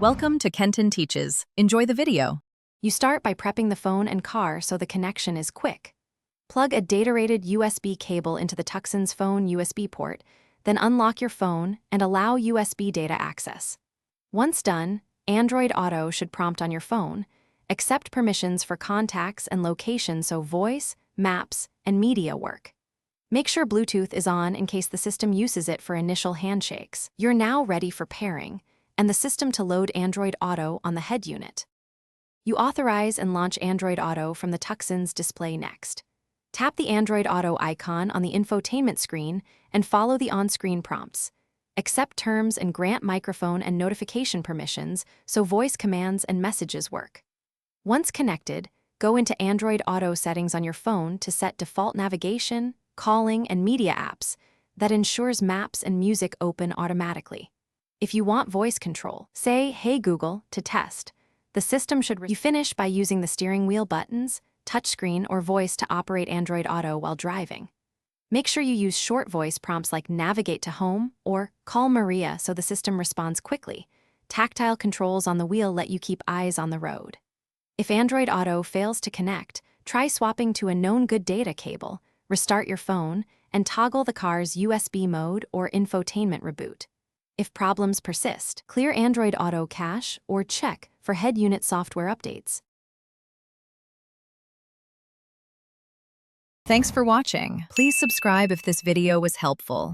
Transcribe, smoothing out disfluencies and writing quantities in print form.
Welcome to Kenton Teaches. Enjoy the video. You start by prepping the phone and car so the connection is quick. Plug a data-rated USB cable into the Tucson's phone USB port, then unlock your phone and allow USB data access. Once done, Android Auto should prompt on your phone. Accept permissions for contacts and location so voice, maps, and media work. Make sure Bluetooth is on in case the system uses it for initial handshakes. You're now ready for pairing, and the system to load Android Auto on the head unit. You authorize and launch Android Auto from the Tucson's display next. Tap the Android Auto icon on the infotainment screen and follow the on-screen prompts. Accept terms and grant microphone and notification permissions so voice commands and messages work. Once connected, go into Android Auto settings on your phone to set default navigation, calling, and media apps that ensures maps and music open automatically. If you want voice control, say, "Hey Google," to test. The system should You finish by using the steering wheel buttons, touchscreen, or voice to operate Android Auto while driving. Make sure you use short voice prompts like "Navigate to home" or "Call Maria" so the system responds quickly. Tactile controls on the wheel let you keep eyes on the road. If Android Auto fails to connect, try swapping to a known good data cable, restart your phone, and toggle the car's USB mode or infotainment reboot. If problems persist, clear Android Auto cache or check for head unit software updates. Thanks for watching. Please subscribe if this video was helpful.